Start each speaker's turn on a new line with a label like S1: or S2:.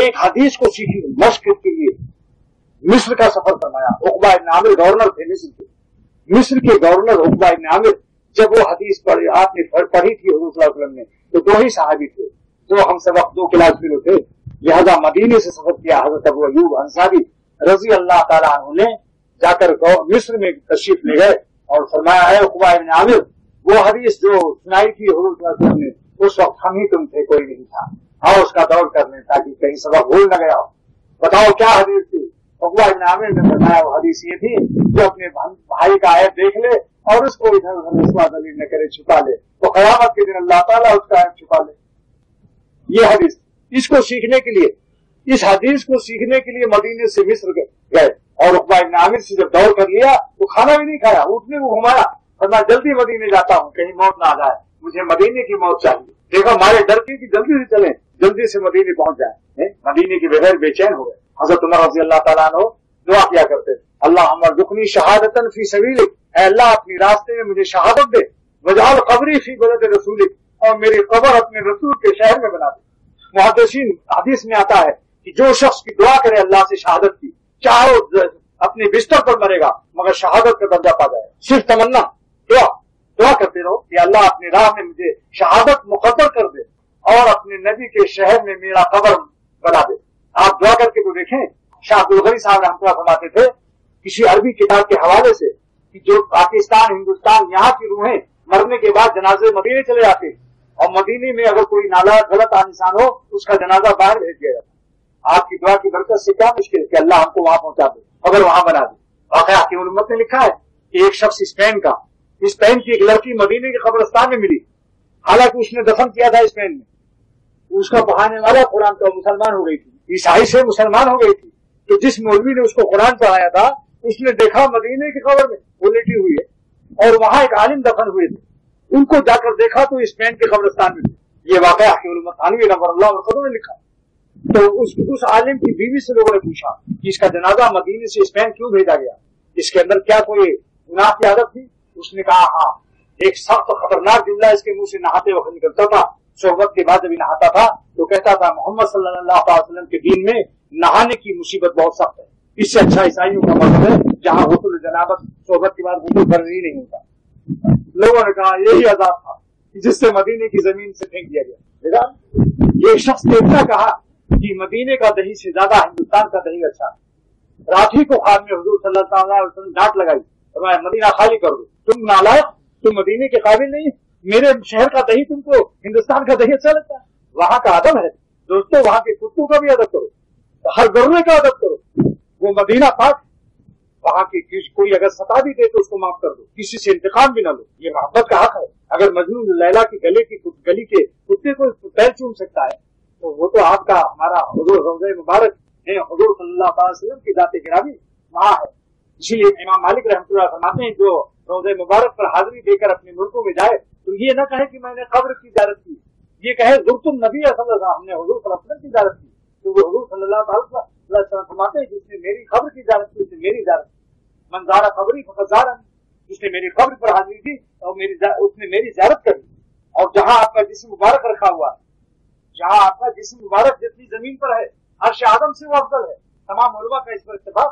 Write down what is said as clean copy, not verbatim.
S1: एक हदीस को सीखी मश्क के लिए मिस्र का सफर फरमाया। उक़बा इब्न आमिर गवर्नर थे मिस्र के। मिस्र के गवर्नर उक़बा इब्न आमिर जब वो हदीस पढ़ी आपने पढ़ी थी हुज़ूर सल्लल्लाहु अलैहि वसल्लम ने, तो दो ही सहाबी थे, दो हम सब दो क्लास फेलो थे, लिहाजा मदीने से सफर किया। हजरत अबू अय्यूब अंसारी रजी अल्लाह ताला अन्हु ने जाकर मिस्र में तशरीफ ले गए और फरमाया है उक़बा इब्न आमिर वो हदीस जो सुनाई थी हुज़ूर सल्लल्लाहु अलैहि वसल्लम ने, उस वक्त हम ही तुम थे, कोई नहीं था, आओ उसका दौर कर लें ताकि कहीं सबक भूल न गया हो। बताओ क्या हदीस थी? उक़बा इब्न आमिर ने बताया वो हदीस ये थी, जो अपने भाई का ऐब देख ले और उसको इधर उधर रस्वा दलील न करे, छुपा ले, तो क़यामत के दिन अल्लाह ताला उसका ऐब छुपा ले। ये हदीस, इसको सीखने के लिए, इस हदीस को सीखने के लिए मदीने से मिस्र गए और उक़बा इब्न आमिर से जब दौर कर लिया तो खाना भी नहीं खाया, उठने को घुमाया, फरमाया जल्दी मदीने जाता हूँ, कहीं मौत ना आ जाए, मुझे मदीने की मौत चाहिए। देखो हमारे डर की कि जल्दी से चलें, जल्दी से मदीने पहुंच जाए। मदीने के बगैर बेचैन हो गए। हज़रत उमर रज़ी अल्लाह ताला अन्हु दुआ किया करते, अल्लाह हमरज़ुक़नी शहादतन फी सबीलिक, अल्लाह अपनी रास्ते में मुझे शहादत दे, वजअल क़ब्री फी बलद रसूलिक, और मेरी कब्र अपने रसूल के शहर में बना दे। मुहद्दिसीन हदीस में आता है कि जो शख्स की दुआ करे अल्लाह से शहादत की, चाहे वो अपने बिस्तर पर मरेगा मगर शहादत का दर्जा पा जाए। सिर्फ तमन्ना, दुआ करते रहो कि अल्लाह अपनी राह में मुझे शहादत मुक़द्दर कर दे और अपने नबी के शहर में मेरा कब्र बना दे। आप दुआ करके तो देखें। शाह अब्दुल गनी साहब रहमतुल्लाह फरमाते थे किसी अरबी किताब के हवाले से कि जो पाकिस्तान हिंदुस्तान यहाँ की रूहें मरने के बाद जनाजे मदीने चले जाते और मदीने में अगर कोई नाला गलत इंसान हो उसका जनाजा बाहर भेज दिया जाता। आपकी दुआ की बरकत से क्या मुश्किल है कि अल्लाह हमको वहां पहुंचा दे, अगर वहां बना दे। वाक़या की उम्मत ने लिखा है कि एक शख्स स्पेन की एक लड़की मदीने के कब्रिस्तान में मिली, हालांकि उसने दफन किया था स्पेन में। उसका पढ़ाने वाला कुरान तो मुसलमान हो गई थी, ईसाई से मुसलमान हो गई थी। तो जिस मौलवी ने उसको कुरान पढ़ाया था उसने देखा मदीने की कब्र में वो लेटी हुई है और वहां एक आलिम दफन हुए थे, उनको जाकर देखा तो स्पेन के कब्रिस्तान में थे। ये वाक़या थानवी नंबर ने लिखा। तो उस आलिम की बीवी से लोगों ने पूछा कि इसका जनाजा मदीने से स्पेन क्यों भेजा गया, इसके अंदर क्या कोई गुनाह की आदत थी? उसने कहा हाँ, एक सख्त खतरनाक जुमला इसके मुंह से नहाते वक्त निकलता था। सोहबत के बाद जब नहाता था तो कहता था मोहम्मद सल्लल्लाहु अलैहि वसल्लम के दीन में नहाने की मुसीबत बहुत सख्त है, इससे अच्छा ईसाइयों का मजहब है जहाँ गुस्ल जनाबत सोहबत के बाद गुस्ल फर्जी नहीं होता। लोगों ने कहा यही अजाब था जिससे मदीने की जमीन से फेंक दिया गया। ये शख्स ने इतना कहा कि मदीने का दही से ज्यादा हिंदुस्तान का दही अच्छा है। रात ही को ख्वाब में हुजूर सल्लल्लाहु अलैहि वसल्लम डांट लगाई, मदीना खाली कर दो, तुम नालायक, तुम मदीने के काबिल नहीं, मेरे शहर का दही तुमको हिंदुस्तान का दही अच्छा लगता है। वहां का अदब है दोस्तों, वहां के कुत्तों का भी अदब करो, हर गरुए का अदब करो। वो मदीना पाक, वहां की कोई अगर सता भी दे तो उसको माफ कर दो, किसी से इंतकाम भी ना लो, ये मोहब्बत का हक है। अगर मजनून लैला की गली के कुत्ते को पैर चूम सकता है तो वो तो आपका हमारा हुजूर रौज़े मुबारक है, हुजूर सल्लल्लाहु अलैहि वसल्लम की जाते गिरामी वहां है। इसीलिए इमाम मालिक रहमतुल्लाह फरमाते हैं जो रौज़े मुबारक पर हाजिरी देकर अपने मुल्कों में जाए तो ये न कहे कि मैंने कब्र की ज़ियारत की, ये कहे ज़ुरतुन नबी सल्लल्लाहु अलैहि वसल्लम, हमने हुजूर सल्लल्लाहु अलैहि वसल्लम की ज़ियारत की। तो वो हुजूर सल्लल्लाहु अलैहि वसल्लम फरमाते हैं जिसने मेरी कब्र की ज़ियारत की उसने मेरी ज़ियारत की। मन ज़ारा कब्री फक़द ज़ारनी, जिसने मेरी कब्र पर हाजिरी दी और उसने मेरी ज़ियारत कर दी। और जहां आपका जिस्म मुबारक रखा हुआ है, जहां आपका जिस्म मुबारक जितनी जमीन पर है अर्श आदम से वो अफजल है। तमाम उलमा का इस पर इत्तेफाक